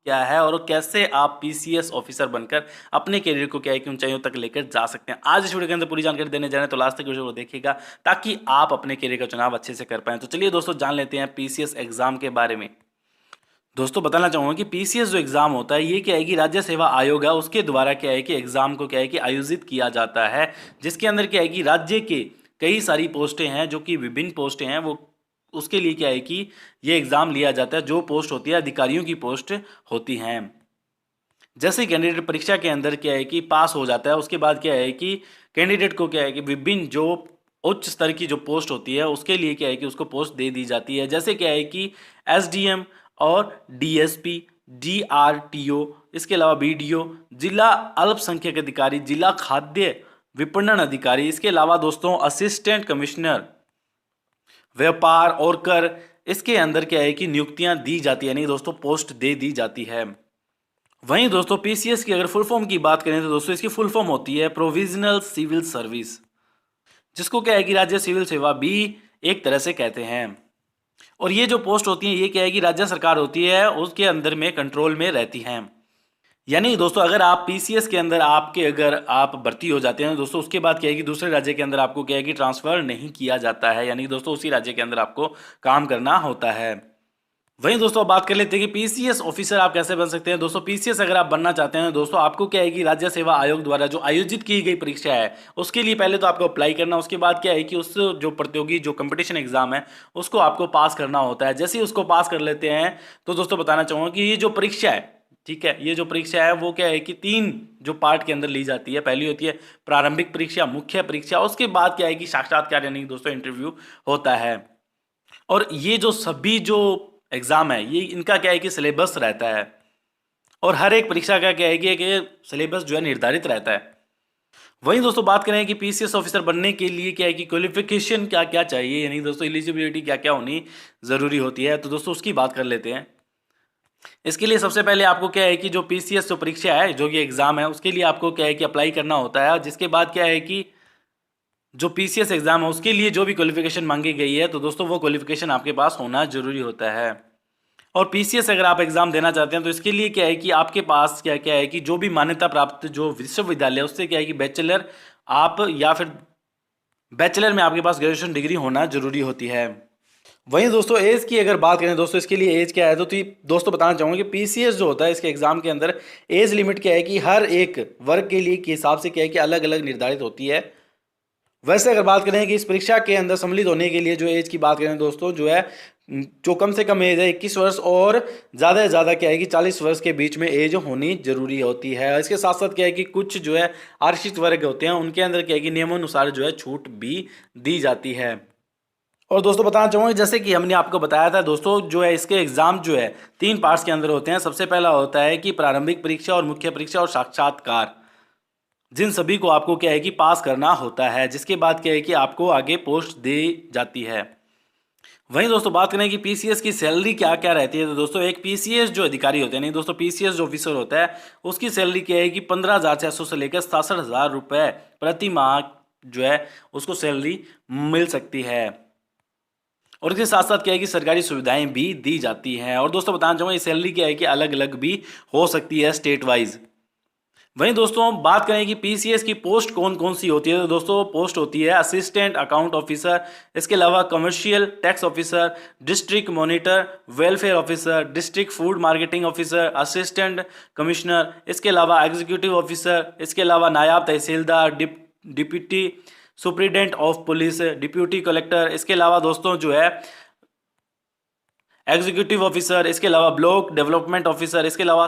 क्या है और कैसे आप पीसीएस ऑफिसर बनकर अपने करियर को क्या है कि ऊंचाइयों तक लेकर जा सकते हैं। आज इस वीडियो के अंदर पूरी जानकारी देने जा रहे हैं, तो लास्ट तक वीडियो को देखिएगा ताकि आप अपने करियर का चुनाव अच्छे से कर पाएं। तो चलिए दोस्तों जान लेते हैं पीसीएस एग्जाम के बारे में। दोस्तों बताना चाहूंगा कि पीसीएस जो एग्जाम होता है ये क्या है कि राज्य सेवा आयोग है उसके द्वारा क्या है कि एग्जाम को क्या है कि आयोजित किया जाता है, जिसके अंदर क्या है कि राज्य के कई सारी पोस्टें हैं जो कि विभिन्न पोस्टें हैं, वो उसके लिए क्या है कि ये एग्जाम लिया जाता है। जो पोस्ट होती है अधिकारियों की पोस्ट होती हैं। जैसे कैंडिडेट परीक्षा के अंदर क्या है कि पास हो जाता है, उसके बाद क्या है कि कैंडिडेट को क्या है कि विभिन्न जो उच्च स्तर की जो पोस्ट होती है उसके लिए क्या है कि उसको पोस्ट दे दी जाती है। जैसे क्या है कि एसडीएम और डीएसपी, डीआरटीओ, इसके अलावा बीडीओ, जिला अल्पसंख्यक अधिकारी, जिला खाद्य विपणन अधिकारी, इसके अलावा दोस्तों असिस्टेंट कमिश्नर व्यापार और कर, इसके अंदर क्या है कि नियुक्तियां दी जाती है, नहीं दोस्तों पोस्ट दे दी जाती है। वहीं दोस्तों पीसीएस की अगर फुल फॉर्म की बात करें तो दोस्तों इसकी फुल फॉर्म होती है प्रोविजनल सिविल सर्विस, जिसको क्या है कि राज्य सिविल सेवा भी एक तरह से कहते हैं। और ये जो पोस्ट होती है ये क्या है कि राज्य सरकार होती है उसके अंदर में कंट्रोल में रहती हैं। यानी दोस्तों अगर आप पीसीएस के अंदर आपके अगर आप भर्ती हो जाते हैं दोस्तों, उसके बाद क्या है कि दूसरे राज्य के अंदर आपको क्या है कि ट्रांसफर नहीं किया जाता है, यानी दोस्तों उसी राज्य के अंदर आपको काम करना होता है। वहीं दोस्तों अब बात कर लेते हैं कि पीसीएस ऑफिसर आप कैसे बन सकते हैं। दोस्तों पीसीएस अगर आप बनना चाहते हैं दोस्तों, आपको क्या है कि राज्य सेवा आयोग द्वारा जो आयोजित की गई परीक्षा है उसके लिए पहले तो आपको अप्लाई करना, उसके बाद क्या है कि उस जो प्रतियोगी जो कंपटीशन एग्जाम है उसको आपको पास करना होता है। जैसे ही उसको पास कर लेते हैं तो दोस्तों बताना चाहूंगा कि ये जो परीक्षा है, ठीक है, ये जो परीक्षा है वो क्या है कि 3 जो पार्ट के अंदर ली जाती है। पहली होती है प्रारंभिक परीक्षा, मुख्य परीक्षा, उसके बाद क्या है कि साक्षात्कार यानी दोस्तों इंटरव्यू होता है। और ये जो सभी जो एग्जाम है ये इनका क्या है कि सिलेबस रहता है, और हर एक परीक्षा का क्या है कि एक सिलेबस जो है निर्धारित रहता है। वहीं दोस्तों बात करें कि पीसीएस ऑफिसर बनने के लिए क्या है कि क्वालिफिकेशन क्या क्या चाहिए, यानी दोस्तों एलिजिबिलिटी क्या क्या होनी जरूरी होती है, तो दोस्तों उसकी बात कर लेते हैं। इसके लिए सबसे पहले आपको क्या है कि जो पीसीएस जो परीक्षा है जो ये एग्जाम है उसके लिए आपको क्या है कि अप्लाई करना होता है, जिसके बाद क्या है कि जो पीसीएस एग्जाम है उसके लिए जो भी क्वालिफिकेशन मांगी गई है तो दोस्तों वो क्वालिफिकेशन आपके पास होना जरूरी होता है। और पीसीएस अगर आप एग्जाम देना चाहते हैं तो इसके लिए क्या है कि आपके पास क्या क्या है कि जो भी मान्यता प्राप्त जो विश्वविद्यालय है उससे क्या है कि बैचलर आप या फिर बैचलर में आपके पास ग्रेजुएशन डिग्री होना जरूरी होती है। वहीं दोस्तों एज की अगर बात करें दोस्तों, इसके लिए एज क्या है तो दोस्तों बताना चाहूंगा कि पीसीएस जो होता है इसके एग्जाम के अंदर एज लिमिट क्या है कि हर एक वर्ग के लिए के हिसाब से क्या है कि अलग अलग निर्धारित होती है। वैसे अगर बात करें कि इस परीक्षा के अंदर सम्मिलित होने के लिए जो एज की बात करें दोस्तों, जो है जो कम से कम एज है 21 वर्ष और ज़्यादा से ज़्यादा क्या है कि 40 वर्ष के बीच में एज होनी जरूरी होती है। इसके साथ साथ क्या है कि कुछ जो है आरक्षित वर्ग होते हैं उनके अंदर क्या है कि नियमानुसार जो है छूट भी दी जाती है। और दोस्तों बताना चाहूँगा जैसे कि हमने आपको बताया था दोस्तों, जो है इसके एग्जाम जो है 3 पार्ट्स के अंदर होते हैं। सबसे पहला होता है कि प्रारंभिक परीक्षा और मुख्य परीक्षा और साक्षात्कार, जिन सभी को आपको क्या है कि पास करना होता है, जिसके बाद क्या है कि आपको आगे पोस्ट दी जाती है। वहीं दोस्तों बात करें कि पीसीएस की सैलरी क्या क्या रहती है, तो दोस्तों एक पीसीएस जो अधिकारी होते हैं, नहीं दोस्तों पीसीएस जो ऑफिसर होता है उसकी सैलरी क्या है कि 15,600 से लेकर 67,000 रुपये प्रति माह जो है उसको सैलरी मिल सकती है। और इसके साथ साथ क्या है कि सरकारी सुविधाएं भी दी जाती हैं। और दोस्तों बताना चाहूँगा ये सैलरी क्या है कि अलग अलग भी हो सकती है स्टेट वाइज। वहीं दोस्तों बात करें कि पीसीएस की पोस्ट कौन कौन सी होती है, तो दोस्तों पोस्ट होती है असिस्टेंट अकाउंट ऑफिसर, इसके अलावा commercial tax officer, district monitor, welfare officer, district food marketing officer, assistant commissioner, इसके अलावा एग्जीक्यूटिव ऑफिसर, इसके अलावा नायब tehsildar, deputy superintendent of police, deputy collector, इसके अलावा दोस्तों जो है एग्जीक्यूटिव ऑफिसर, इसके अलावा ब्लॉक डेवलपमेंट ऑफिसर, इसके अलावा